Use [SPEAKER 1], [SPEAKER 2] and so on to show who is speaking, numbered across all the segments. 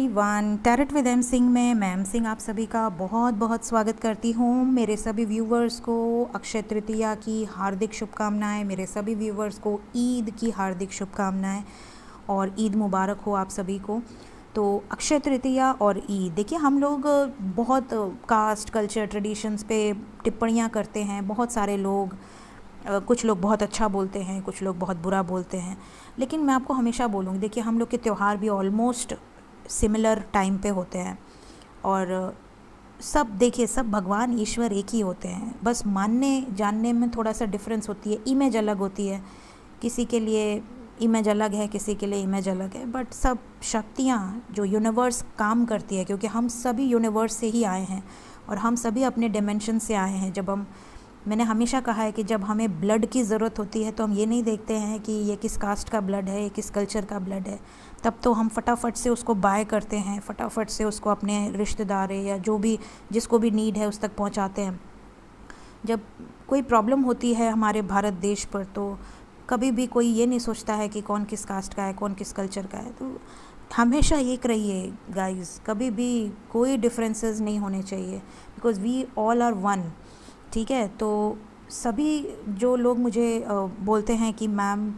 [SPEAKER 1] Everyone, tarot with M Singh में ma'am Singh आप सभी का बहुत बहुत स्वागत करती हूँ। मेरे सभी व्यूवर्स को अक्षय तृतीया की हार्दिक शुभकामनाएं, मेरे सभी व्यूवर्स को ईद की हार्दिक शुभकामनाएं और ईद मुबारक हो आप सभी को। तो अक्षय तृतीया और ईद, देखिए हम लोग बहुत कास्ट कल्चर ट्रेडिशंस पे टिप्पणियाँ करते हैं। बहुत सारे लोग, कुछ लोग बहुत अच्छा बोलते हैं, कुछ लोग बहुत बुरा बोलते हैं, लेकिन मैं आपको हमेशा बोलूँगी, देखिए हम लोग के त्यौहार भी ऑलमोस्ट सिमिलर टाइम पे होते हैं और सब, देखिए सब भगवान ईश्वर एक ही होते हैं, बस मानने जानने में थोड़ा सा डिफरेंस होती है, इमेज अलग होती है। किसी के लिए इमेज अलग है, किसी के लिए इमेज अलग है, बट सब शक्तियाँ जो यूनिवर्स काम करती है, क्योंकि हम सभी यूनिवर्स से ही आए हैं और हम सभी अपने डिमेंशन से आए हैं। मैंने हमेशा कहा है कि जब हमें ब्लड की ज़रूरत होती है तो हम ये नहीं देखते हैं कि ये किस कास्ट का ब्लड है, ये किस कल्चर का ब्लड है, तब तो हम फटाफट से उसको बाय करते हैं, फटाफट से उसको अपने रिश्तेदार या जो भी जिसको भी नीड है उस तक पहुंचाते हैं। जब कोई प्रॉब्लम होती है हमारे भारत देश पर तो कभी भी कोई ये नहीं सोचता है कि कौन किस कास्ट का है, कौन किस कल्चर का है। तो हमेशा एक रहिए गाइस, कभी भी कोई डिफरेंसेस नहीं होने चाहिए, because we all are one. ठीक है, तो सभी जो लोग मुझे बोलते हैं कि मैम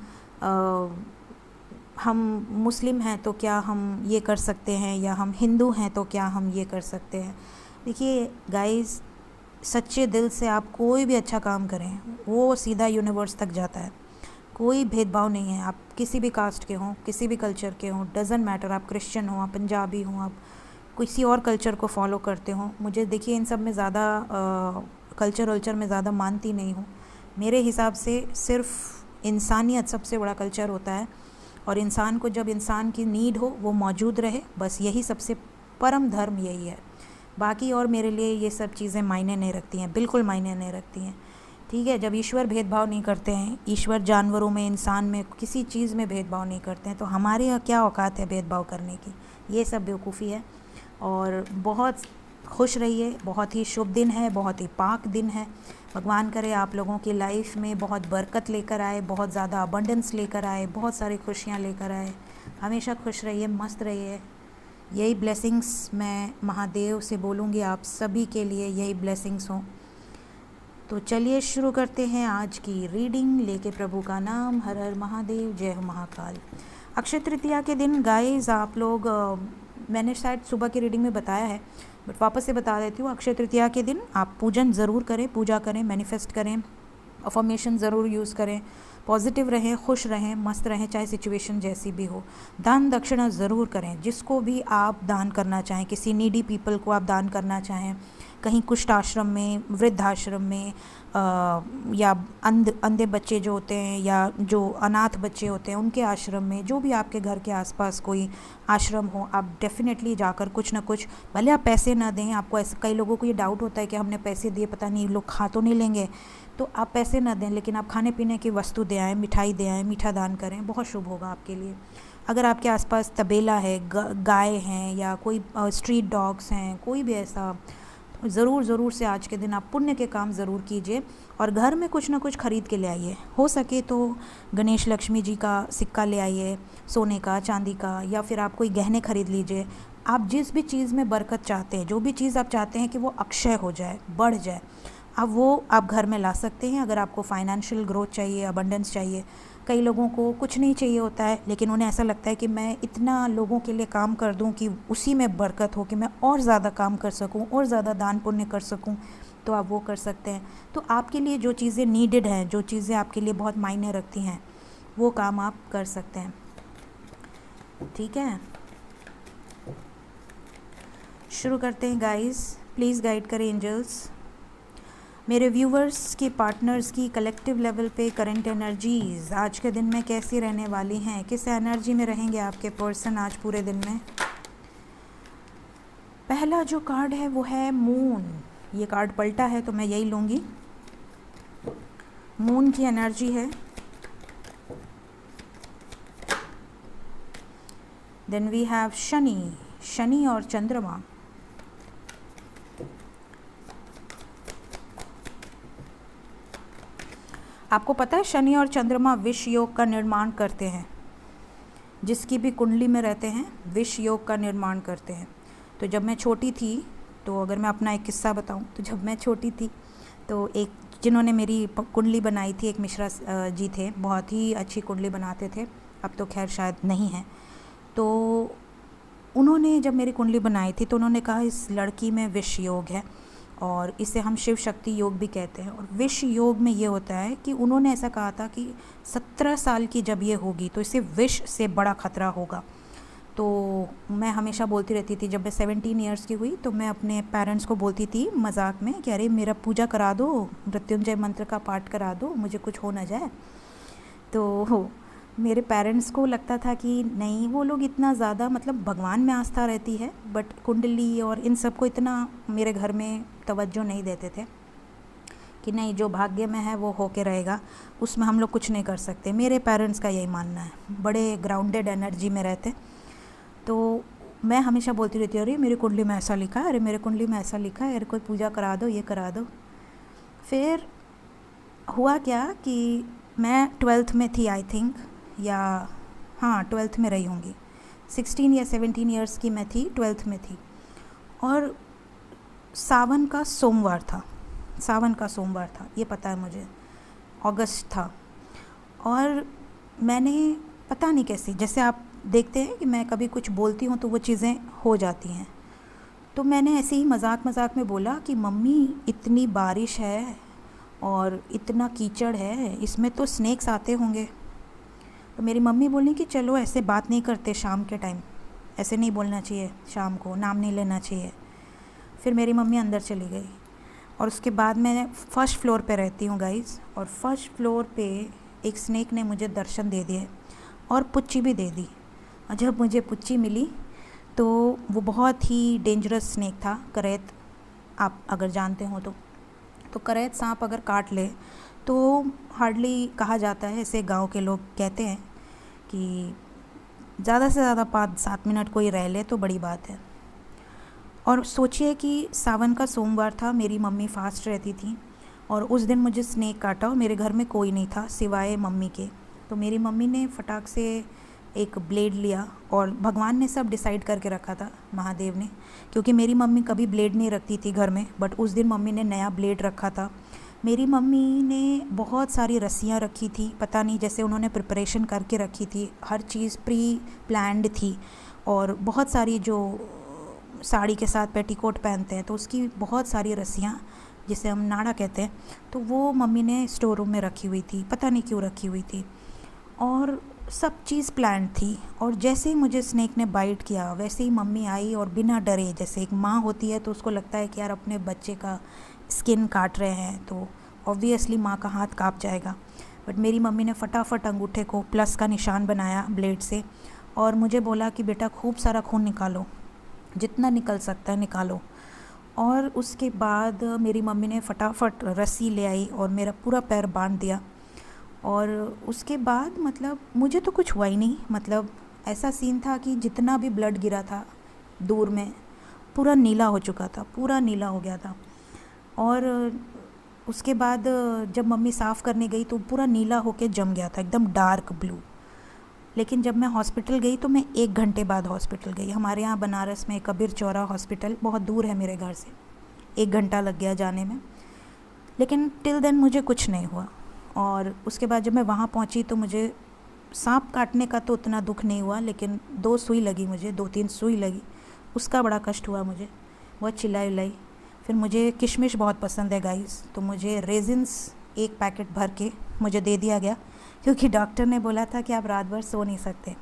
[SPEAKER 1] हम मुस्लिम हैं तो क्या हम ये कर सकते हैं, या हम हिंदू हैं तो क्या हम ये कर सकते हैं। देखिए गाइस, सच्चे दिल से आप कोई भी अच्छा काम करें वो सीधा यूनिवर्स तक जाता है। कोई भेदभाव नहीं है, आप किसी भी कास्ट के हों, किसी भी कल्चर के हों, डजेंट मैटर। आप क्रिश्चियन हो, आप पंजाबी हो, आप किसी और कल्चर को फॉलो करते हो, मुझे देखिए इन सब में ज़्यादा कल्चर वल्चर में ज़्यादा मानती नहीं हूँ। मेरे हिसाब से सिर्फ इंसानियत सबसे बड़ा कल्चर होता है, और इंसान को जब इंसान की नीड हो वो मौजूद रहे, बस यही सबसे परम धर्म यही है। बाकी और मेरे लिए ये सब चीज़ें मायने नहीं रखती हैं, बिल्कुल मायने नहीं रखती हैं। ठीक है, जब ईश्वर भेदभाव नहीं करते हैं, ईश्वर जानवरों में, इंसान में, किसी चीज़ में भेदभाव नहीं करते हैं, तो हमारे यहाँ क्या औकात है भेदभाव करने की। ये सब बेवकूफ़ी है। और बहुत खुश रहिए, बहुत ही शुभ दिन है, बहुत ही पाक दिन है। भगवान करे आप लोगों की लाइफ में बहुत बरकत लेकर आए, बहुत ज़्यादा अबंडेंस लेकर आए, बहुत सारी खुशियाँ लेकर आए। हमेशा खुश रहिए, मस्त रहिए। यही ब्लेसिंग्स मैं महादेव से बोलूँगी आप सभी के लिए, यही ब्लेसिंग्स हों। तो चलिए शुरू करते हैं आज की रीडिंग, लेके प्रभु का नाम, हर हर महादेव, जय हो महाकाल। अक्षय तृतीया के दिन गाइस आप लोग, मैंने शायद सुबह की रीडिंग में बताया है, बट वापस से बता देती हूँ। अक्षय तृतीया के दिन आप पूजन ज़रूर करें, पूजा करें, मैनिफेस्ट करें, अफर्मेशन ज़रूर यूज़ करें, पॉजिटिव रहें, खुश रहें, मस्त रहें, चाहे सिचुएशन जैसी भी हो। दान दक्षिणा ज़रूर करें, जिसको भी आप दान करना चाहें, किसी नीडी पीपल को आप दान करना चाहें, कहीं कुष्ठ आश्रम में, वृद्धाश्रम में, या अंधे बच्चे जो होते हैं, या जो अनाथ बच्चे होते हैं उनके आश्रम में, जो भी आपके घर के आसपास कोई आश्रम हो, आप डेफिनेटली जाकर कुछ ना कुछ, भले आप पैसे ना दें, आपको ऐसे, कई लोगों को ये डाउट होता है कि हमने पैसे दिए पता नहीं लोग खा तो नहीं लेंगे, तो आप पैसे ना दें, लेकिन आप खाने पीने की वस्तु दे आएँ, मिठाई दे आएँ, मीठा दान करें, बहुत शुभ होगा आपके लिए। अगर आपके आसपास तबेला है, गाय हैं, या कोई स्ट्रीट डॉग्स हैं, कोई भी ऐसा, ज़रूर से आज के दिन आप पुण्य के काम ज़रूर कीजिए, और घर में कुछ ना कुछ ख़रीद के ले आइए। हो सके तो गणेश लक्ष्मी जी का सिक्का ले आइए, सोने का, चांदी का, या फिर आप कोई गहने ख़रीद लीजिए। आप जिस भी चीज़ में बरकत चाहते हैं, जो भी चीज़ आप चाहते हैं कि वो अक्षय हो जाए, बढ़ जाए, अब वो आप घर में ला सकते हैं। अगर आपको फाइनेंशियल ग्रोथ चाहिए, अबंडेंस चाहिए, कई लोगों को कुछ नहीं चाहिए होता है, लेकिन उन्हें ऐसा लगता है कि मैं इतना लोगों के लिए काम कर दूं कि उसी में बरकत हो, कि मैं और ज़्यादा काम कर सकूं, और ज़्यादा दान पुण्य कर सकूं, तो आप वो कर सकते हैं। तो आपके लिए जो चीज़ें नीडेड हैं, जो चीज़ें आपके लिए बहुत मायने रखती हैं, वो काम आप कर सकते हैं। ठीक है, शुरू करते हैं गाइस। प्लीज़ गाइड करें एंजल्स। मेरे व्यूवर्स की, पार्टनर्स की कलेक्टिव लेवल पे करंट एनर्जीज आज के दिन में कैसी रहने वाली हैं, किस एनर्जी में रहेंगे आपके पर्सन आज पूरे दिन में। पहला जो कार्ड है वो है मून। ये कार्ड पलटा है तो मैं यही लूँगी। मून की एनर्जी है। Then we have Shani, Shani और चंद्रमा। आपको पता है शनि और चंद्रमा विष योग का निर्माण करते हैं। जिसकी भी कुंडली में रहते हैं विष योग का निर्माण करते हैं। तो जब मैं छोटी थी, तो अगर मैं अपना एक किस्सा बताऊं, तो जब मैं छोटी थी तो एक जिन्होंने मेरी कुंडली बनाई थी, एक मिश्रा जी थे, बहुत ही अच्छी कुंडली बनाते थे, अब तो खैर शायद नहीं है। तो उन्होंने जब मेरी कुंडली बनाई थी तो उन्होंने कहा इस लड़की में विष योग है और इसे हम शिव शक्ति योग भी कहते हैं। और विष योग में ये होता है कि उन्होंने ऐसा कहा था कि 17 साल की जब ये होगी तो इसे विष से बड़ा खतरा होगा। तो मैं हमेशा बोलती रहती थी, जब मैं 17 ईयर्स की हुई तो मैं अपने पेरेंट्स को बोलती थी मजाक में कि अरे मेरा पूजा करा दो, मृत्युंजय मंत्र का पाठ करा दो, मुझे कुछ हो ना जाए। तो मेरे पेरेंट्स को लगता था कि नहीं, वो लोग इतना ज़्यादा मतलब भगवान में आस्था रहती है, बट कुंडली और इन सब को इतना मेरे घर में तवज्जो नहीं देते थे कि नहीं, जो भाग्य में है वो होके रहेगा, उसमें हम लोग कुछ नहीं कर सकते। मेरे पेरेंट्स का यही मानना है, बड़े ग्राउंडेड एनर्जी में रहते। तो मैं हमेशा बोलती रहती हूँ अरे मेरी कुंडली में ऐसा लिखा है, अरे मेरे कुंडली में ऐसा लिखा है, अरे कोई पूजा करा दो, ये करा दो। फिर हुआ क्या कि मैं 12th में थी आई थिंक, या हाँ 12th में रही होंगी, 16 या 17 ईयर्स की मैं थी, 12th में थी। और सावन का सोमवार था, सावन का सोमवार था, ये पता है मुझे, अगस्त था। और मैंने पता नहीं कैसे, जैसे आप देखते हैं कि मैं कभी कुछ बोलती हूँ तो वो चीज़ें हो जाती हैं, तो मैंने ऐसे ही मजाक मजाक में बोला कि मम्मी इतनी बारिश है और इतना कीचड़ है, इसमें तो स्नेक्स आते होंगे। तो मेरी मम्मी बोली कि चलो ऐसे बात नहीं करते शाम के टाइम, ऐसे नहीं बोलना चाहिए, शाम को नाम नहीं लेना चाहिए। फिर मेरी मम्मी अंदर चली गई और उसके बाद मैं फर्स्ट फ्लोर पे रहती हूँ गाइस, और फर्स्ट फ्लोर पे एक स्नेक ने मुझे दर्शन दे दिए और पुच्ची भी दे दी। और जब मुझे पुच्ची मिली तो वो बहुत ही डेंजरस स्नेक था, करैत, आप अगर जानते हो तो करैत सांप अगर काट ले तो हार्डली कहा जाता है, ऐसे गांव के लोग कहते हैं कि ज़्यादा से ज़्यादा 5-7 मिनट कोई रह ले तो बड़ी बात है। और सोचिए कि सावन का सोमवार था, मेरी मम्मी फास्ट रहती थी और उस दिन मुझे स्नेक काटा और मेरे घर में कोई नहीं था सिवाय मम्मी के। तो मेरी मम्मी ने फटाक से एक ब्लेड लिया, और भगवान ने सब डिसाइड करके रखा था, महादेव ने, क्योंकि मेरी मम्मी कभी ब्लेड नहीं रखती थी घर में, बट उस दिन मम्मी ने नया ब्लेड रखा था। मेरी मम्मी ने बहुत सारी रस्सियाँ रखी थी, पता नहीं जैसे उन्होंने प्रिपरेशन करके रखी थी, हर चीज़ प्री प्लान्ड थी। और बहुत सारी जो साड़ी के साथ पेटीकोट पहनते हैं तो उसकी बहुत सारी रस्सियाँ, जिसे हम नाड़ा कहते हैं, तो वो मम्मी ने स्टोर रूम में रखी हुई थी, पता नहीं क्यों रखी हुई थी। और सब चीज़ प्लान्ड थी। और जैसे ही मुझे स्नेक ने बाइट किया वैसे ही मम्मी आई और बिना डरे, जैसे एक माँ होती है तो उसको लगता है कि यार अपने बच्चे का स्किन काट रहे हैं तो ऑब्वियसली माँ का हाथ काँप जाएगा, बट मेरी मम्मी ने फटाफट अंगूठे को प्लस का निशान बनाया ब्लेड से और मुझे बोला कि बेटा खूब सारा खून निकालो, जितना निकल सकता है निकालो। और उसके बाद मेरी मम्मी ने फटाफट रस्सी ले आई और मेरा पूरा पैर बांध दिया। और उसके बाद मतलब मुझे तो कुछ हुआ ही नहीं, मतलब ऐसा सीन था कि जितना भी ब्लड गिरा था दूर में पूरा नीला हो चुका था, पूरा नीला हो गया था। और उसके बाद जब मम्मी साफ़ करने गई तो पूरा नीला होके जम गया था, एकदम डार्क ब्लू। लेकिन जब मैं हॉस्पिटल गई तो मैं 1 घंटे बाद हॉस्पिटल गई। हमारे यहाँ बनारस में कबीर चौरा हॉस्पिटल बहुत दूर है मेरे घर से, 1 घंटा लग गया जाने में, लेकिन टिल देन मुझे कुछ नहीं हुआ। और उसके बाद जब मैं वहाँ पहुँची तो मुझे सांप काटने का तो उतना दुख नहीं हुआ, लेकिन 2 सुई लगी मुझे, 2-3 सुई लगी, उसका बड़ा कष्ट हुआ मुझे, बहुत चिल्लाई उल्लाई। फिर मुझे किशमिश बहुत पसंद है गाइस, तो मुझे रेजिन्स 1 पैकेट भर के मुझे दे दिया गया, क्योंकि डॉक्टर ने बोला था कि आप रात भर सो नहीं सकते।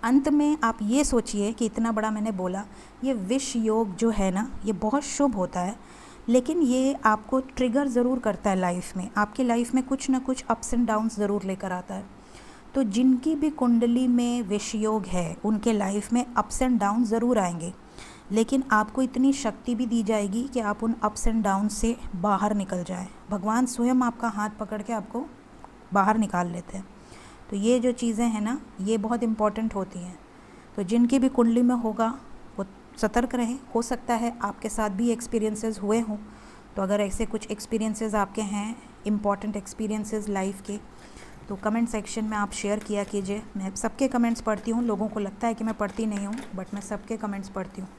[SPEAKER 1] अंत में आप ये सोचिए कि इतना बड़ा मैंने बोला, ये विष योग जो है ना, ये बहुत शुभ होता है, लेकिन ये आपको ट्रिगर ज़रूर करता है लाइफ में, आपके लाइफ में कुछ ना कुछ अप्स एंड डाउन्स ज़रूर लेकर आता है। तो जिनकी भी कुंडली में विष योग है उनके लाइफ में अप्स एंड डाउन ज़रूर आएंगे, लेकिन आपको इतनी शक्ति भी दी जाएगी कि आप उन अप्स एंड डाउन से बाहर निकल जाएं। भगवान स्वयं आपका हाथ पकड़ के आपको बाहर निकाल लेते हैं। तो ये जो चीज़ें हैं ना, ये बहुत इम्पॉर्टेंट होती हैं। तो जिनकी भी कुंडली में होगा वो सतर्क रहें। हो सकता है आपके साथ भी एक्सपीरियंसेस हुए हों, तो अगर ऐसे कुछ एक्सपीरियंसेस आपके हैं, इम्पॉर्टेंट एक्सपीरियंसेस लाइफ के, तो कमेंट सेक्शन में आप शेयर किया कीजिए। मैं सबके कमेंट्स पढ़ती हूँ, लोगों को लगता है कि मैं पढ़ती नहीं हूँ, बट मैं सबके कमेंट्स पढ़ती हूँ।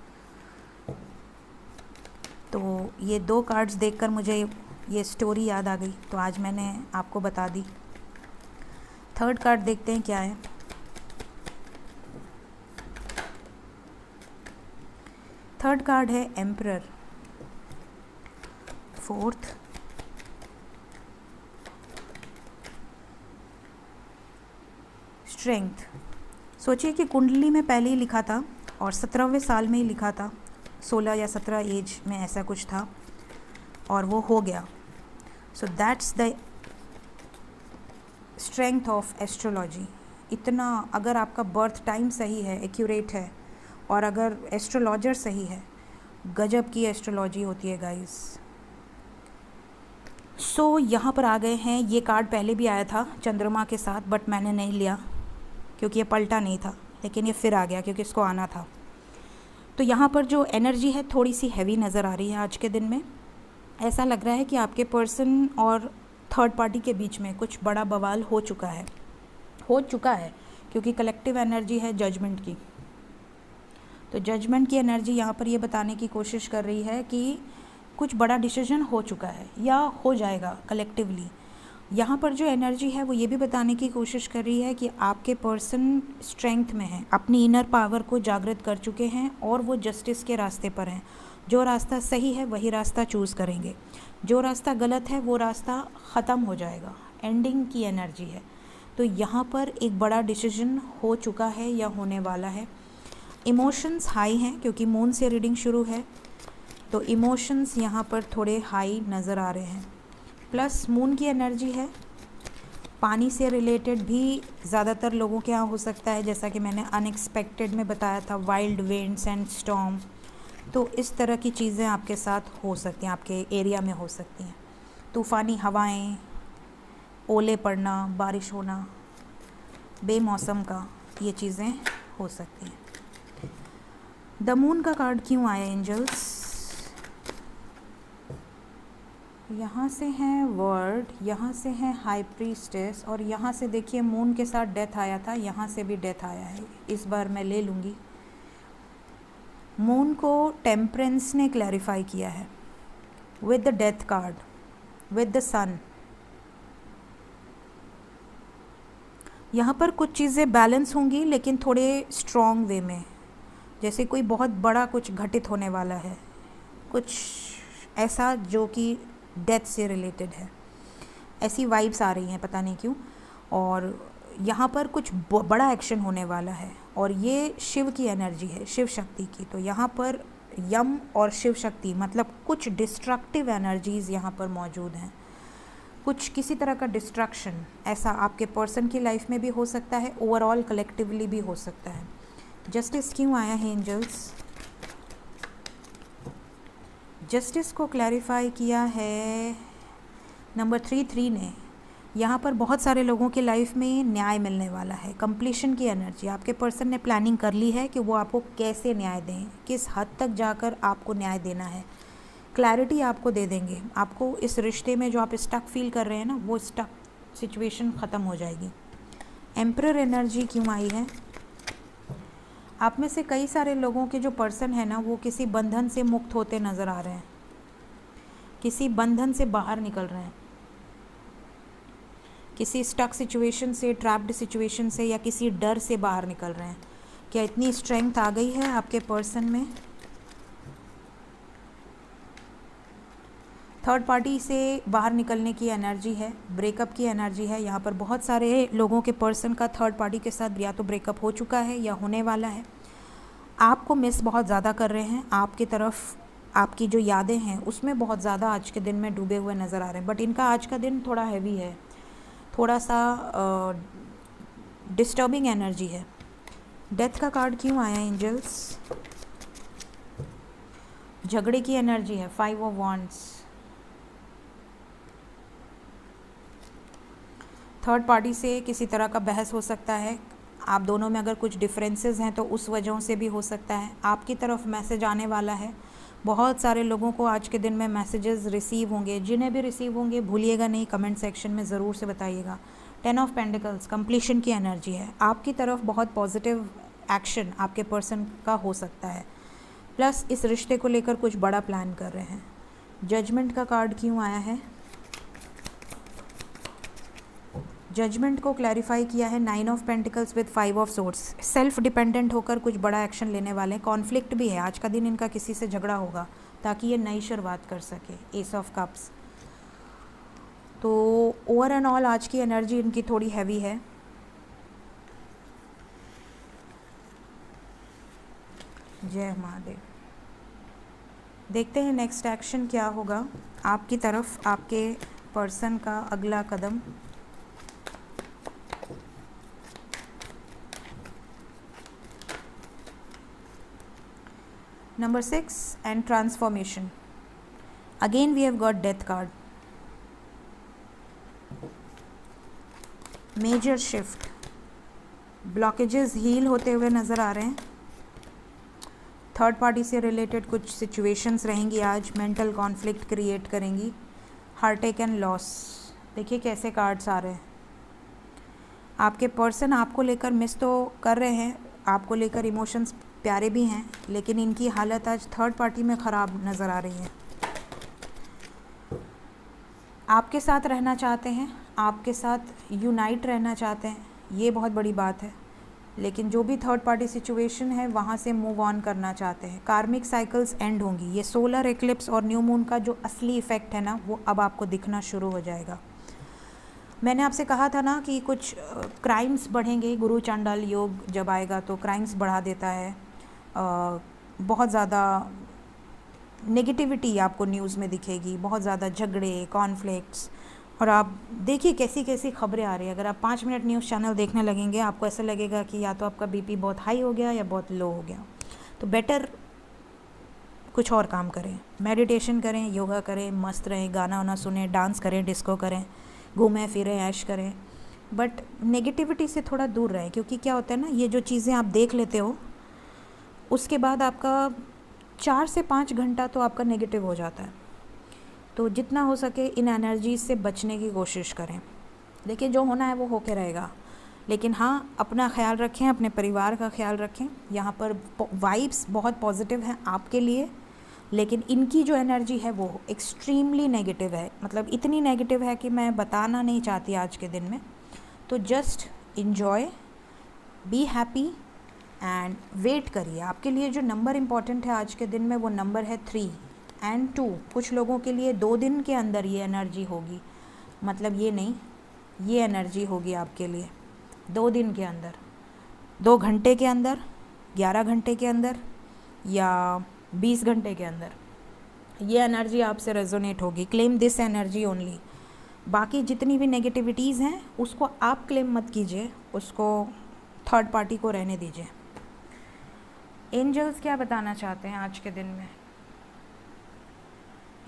[SPEAKER 1] तो ये 2 कार्ड्स देखकर मुझे ये स्टोरी याद आ गई, तो आज मैंने आपको बता दी। थर्ड कार्ड देखते हैं क्या है। थर्ड कार्ड है एम्परर। Fourth strength. सोचिए कि कुंडली में पहले ही लिखा था और 17वें साल में ही लिखा था, 16 या 17 एज में ऐसा कुछ था, और वो हो गया। So that's the strength of astrology. इतना अगर आपका बर्थ टाइम सही है, एक्यूरेट है, और अगर एस्ट्रोलॉजर सही है, गजब की एस्ट्रोलॉजी होती है गाइस। सो यहाँ पर आ गए हैं। ये कार्ड पहले भी आया था चंद्रमा के साथ, बट मैंने नहीं लिया क्योंकि ये पलटा नहीं था, लेकिन ये फिर आ गया क्योंकि इसको आना था। तो यहाँ पर जो एनर्जी है थोड़ी सी हैवी नज़र आ रही है आज के दिन में। ऐसा लग रहा है कि आपके पर्सन और थर्ड पार्टी के बीच में कुछ बड़ा बवाल हो चुका है क्योंकि कलेक्टिव एनर्जी है जजमेंट की। तो जजमेंट की एनर्जी यहाँ पर ये बताने की कोशिश कर रही है कि कुछ बड़ा डिसीजन हो चुका है या हो जाएगा कलेक्टिवली। यहाँ पर जो एनर्जी है वो ये भी बताने की कोशिश कर रही है कि आपके पर्सन स्ट्रेंथ में है, अपनी इनर पावर को जागृत कर चुके हैं और वो जस्टिस के रास्ते पर हैं। जो रास्ता सही है वही रास्ता चूज़ करेंगे, जो रास्ता गलत है वो रास्ता ख़त्म हो जाएगा। एंडिंग की एनर्जी है। तो यहाँ पर एक बड़ा डिसीजन हो चुका है या होने वाला है। इमोशंस हाई हैं क्योंकि मून से रीडिंग शुरू है, तो इमोशंस यहाँ पर थोड़े हाई नज़र आ रहे हैं। प्लस मून की एनर्जी है, पानी से रिलेटेड भी ज़्यादातर लोगों के यहाँ हो सकता है, जैसा कि मैंने अनएक्सपेक्टेड में बताया था, वाइल्ड विंड्स एंड स्टॉर्म। तो इस तरह की चीज़ें आपके साथ हो सकती हैं, आपके एरिया में हो सकती हैं। तूफ़ानी हवाएं, ओले पड़ना, बारिश होना, बेमौसम का, ये चीज़ें हो सकती हैं। द मून का कार्ड क्यों आया एंजल्स? यहाँ से है वर्ड, यहाँ से है हाई प्रीस्टेस, और यहाँ से देखिए मून के साथ डेथ आया था, यहाँ से भी डेथ आया है। इस बार मैं ले लूँगी। मून को टेम्परेंस ने क्लैरिफाई किया है with the death card, with the sun. यहाँ पर कुछ चीज़ें बैलेंस होंगी लेकिन थोड़े स्ट्रॉन्ग वे में, जैसे कोई बहुत बड़ा कुछ घटित होने वाला है, कुछ ऐसा जो कि डेथ से रिलेटेड है। ऐसी वाइब्स आ रही हैं, पता नहीं क्यों। और यहाँ पर कुछ बड़ा एक्शन होने वाला है, और ये शिव की एनर्जी है, शिव शक्ति की। तो यहाँ पर यम और शिव शक्ति, मतलब कुछ डिस्ट्रक्टिव एनर्जीज़ यहाँ पर मौजूद हैं। कुछ किसी तरह का डिस्ट्रक्शन ऐसा आपके पर्सन की लाइफ में भी हो सकता है, ओवरऑल कलेक्टिवली भी हो सकता है। जस्टिस क्यों आया है एंजल्स? जस्टिस को क्लैरिफाई किया है नंबर 3 ने। यहाँ पर बहुत सारे लोगों की लाइफ में न्याय मिलने वाला है। कंप्लीशन की एनर्जी, आपके पर्सन ने प्लानिंग कर ली है कि वो आपको कैसे न्याय दें, किस हद तक जाकर आपको न्याय देना है। क्लैरिटी आपको दे देंगे। आपको इस रिश्ते में जो आप स्टक फील कर रहे हैं ना, वो स्टक सिचुएशन ख़त्म हो जाएगी। एम्परर एनर्जी क्यों आई है? आप में से कई सारे लोगों के जो पर्सन है ना, वो किसी बंधन से मुक्त होते नज़र आ रहे हैं, किसी बंधन से बाहर निकल रहे हैं, किसी स्टक सिचुएशन से, ट्रैप्ड सिचुएशन से, या किसी डर से बाहर निकल रहे हैं। क्या इतनी स्ट्रेंथ आ गई है आपके पर्सन में? थर्ड पार्टी से बाहर निकलने की एनर्जी है, ब्रेकअप की एनर्जी है। यहाँ पर बहुत सारे लोगों के पर्सन का थर्ड पार्टी के साथ या तो ब्रेकअप हो चुका है या होने वाला है। आपको मिस बहुत ज़्यादा कर रहे हैं, आपकी तरफ आपकी जो यादें हैं उसमें बहुत ज़्यादा आज के दिन में डूबे हुए नज़र आ रहे हैं। बट इनका आज का दिन थोड़ा हैवी है, थोड़ा सा डिस्टर्बिंग एनर्जी है। डेथ का कार्ड क्यों आया एंजल्स? झगड़े की एनर्जी है, 5 ऑफ वांड्स। थर्ड पार्टी से किसी तरह का बहस हो सकता है। आप दोनों में अगर कुछ डिफरेंसेस हैं तो उस वजहों से भी हो सकता है। आपकी तरफ मैसेज आने वाला है। बहुत सारे लोगों को आज के दिन में मैसेजेस रिसीव होंगे। जिन्हें भी रिसीव होंगे भूलिएगा नहीं, कमेंट सेक्शन में ज़रूर से बताइएगा। 10 ऑफ पेंटिकल्स कंप्लीशन की एनर्जी है, आपकी तरफ बहुत पॉजिटिव एक्शन आपके पर्सन का हो सकता है, प्लस इस रिश्ते को लेकर कुछ बड़ा प्लान कर रहे हैं। जजमेंट का कार्ड क्यों आया है? जजमेंट को क्लैरिफाई किया है 9 of pentacles with 5 of swords. Self dependent होकर कुछ बड़ा एक्शन लेने वाले हैं। कॉन्फ्लिक्ट भी है, आज का दिन इनका किसी से झगड़ा होगा ताकि ये नई शुरुआत कर सके। S of cups. तो ओवर एंड ऑल आज की एनर्जी इनकी थोड़ी हैवी है। जय महादेव। देखते हैं नेक्स्ट एक्शन क्या होगा आपकी तरफ, आपके पर्सन का अगला कदम। Number 6 and transformation. Again we have got death card. Major shift. Blockages heal होते हुए नज़र आ रहे हैं। थर्ड पार्टी से रिलेटेड कुछ सिचुएशंस रहेंगी आज, मेंटल कॉन्फ्लिक्ट क्रिएट करेंगी। Heartect and loss. देखिए कैसे कार्ड्स आ रहे हैं। आपके पर्सन आपको लेकर मिस तो कर रहे हैं, आपको लेकर इमोशंस प्यारे भी हैं, लेकिन इनकी हालत आज थर्ड पार्टी में ख़राब नज़र आ रही है। आपके साथ रहना चाहते हैं, आपके साथ यूनाइट रहना चाहते हैं, ये बहुत बड़ी बात है, लेकिन जो भी थर्ड पार्टी सिचुएशन है वहाँ से मूव ऑन करना चाहते हैं। कार्मिक साइकिल्स एंड होंगी। ये सोलर एक्लिप्स और न्यू मून का जो असली इफ़ेक्ट है ना, वो अब आपको दिखना शुरू हो जाएगा। मैंने आपसे कहा था ना कि कुछ क्राइम्स बढ़ेंगे। गुरु चांडाल योग जब आएगा तो क्राइम्स बढ़ा देता है। बहुत ज़्यादा नेगेटिविटी आपको न्यूज़ में दिखेगी, बहुत ज़्यादा झगड़े, कॉन्फ्लिक्ट्स। और आप देखिए कैसी कैसी खबरें आ रही है। अगर आप 5 मिनट न्यूज़ चैनल देखने लगेंगे, आपको ऐसा लगेगा कि या तो आपका बीपी बहुत हाई हो गया या बहुत लो हो गया। तो बेटर कुछ और काम करें, मेडिटेशन करें, योगा करें, मस्त रहें, गाना वाना सुने, डांस करें, डिस्को करें, घूमें फिरें, ऐश करें, बट नेगेटिविटी से थोड़ा दूर रहें। क्योंकि क्या होता है ना, ये जो चीज़ें आप देख लेते हो उसके बाद आपका 4 से 5 घंटा तो आपका नेगेटिव हो जाता है। तो जितना हो सके इन एनर्जीज से बचने की कोशिश करें। देखिए जो होना है वो होके रहेगा, लेकिन हाँ अपना ख्याल रखें, अपने परिवार का ख्याल रखें। यहाँ पर वाइब्स बहुत पॉजिटिव हैं आपके लिए, लेकिन इनकी जो एनर्जी है वो एक्सट्रीमली नेगेटिव है। मतलब इतनी नेगेटिव है कि मैं बताना नहीं चाहती आज के दिन में। तो just enjoy, be happy and wait करिए। आपके लिए जो नंबर इम्पॉर्टेंट है आज के दिन में वो नंबर है 3 एंड 2। कुछ लोगों के लिए 2 दिन के अंदर ये एनर्जी होगी, मतलब ये नहीं, ये एनर्जी होगी आपके लिए 2 दिन के अंदर, 2 घंटे के अंदर, 11 घंटे के अंदर या 20 घंटे के अंदर ये एनर्जी आपसे रेजोनेट होगी। Claim this energy only. बाकी जितनी भी नेगेटिविटीज़ हैं उसको आप क्लेम मत कीजिए, उसको थर्ड पार्टी को रहने दीजिए। एंजल्स क्या बताना चाहते हैं आज के दिन में?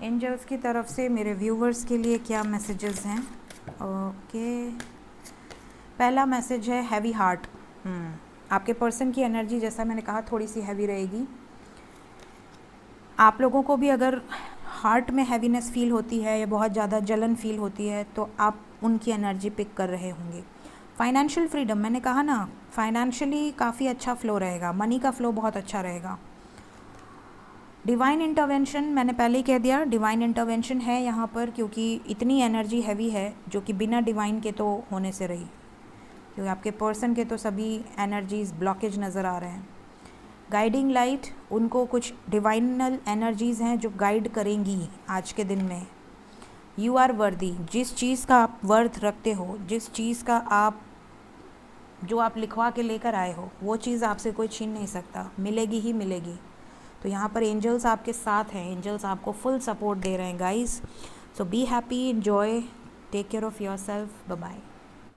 [SPEAKER 1] एंजल्स की तरफ से मेरे व्यूवर्स के लिए क्या मैसेजेस हैं? ओके, पहला मैसेज है हैवी हार्ट। आपके पर्सन की एनर्जी, जैसा मैंने कहा, थोड़ी सी हैवी रहेगी। आप लोगों को भी अगर हार्ट में हैवीनेस फील होती है या बहुत ज़्यादा जलन फील होती है तो आप उनकी एनर्जी पिक कर रहे होंगे। फाइनेंशियल फ्रीडम, मैंने कहा ना, फाइनेंशियली काफ़ी अच्छा फ्लो रहेगा, मनी का फ्लो बहुत अच्छा रहेगा। डिवाइन इंटरवेंशन, मैंने पहले ही कह दिया, डिवाइन इंटरवेंशन है यहाँ पर, क्योंकि इतनी एनर्जी हैवी है जो कि बिना डिवाइन के तो होने से रही, क्योंकि आपके पर्सन के तो सभी एनर्जीज़ ब्लॉकेज नज़र आ रहे हैं। गाइडिंग लाइट, उनको कुछ डिवाइनल एनर्जीज़ हैं जो गाइड करेंगी आज के दिन में। यू आर वर्दी, जिस चीज़ का आप वर्थ रखते हो, जिस चीज़ का आप, जो आप लिखवा के लेकर आए हो, वो चीज़ आपसे कोई छीन नहीं सकता, मिलेगी ही मिलेगी। तो यहाँ पर एंजल्स आपके साथ हैं, एंजल्स आपको फुल सपोर्ट दे रहे हैं guys. So be happy, enjoy, take care of yourself, bye bye.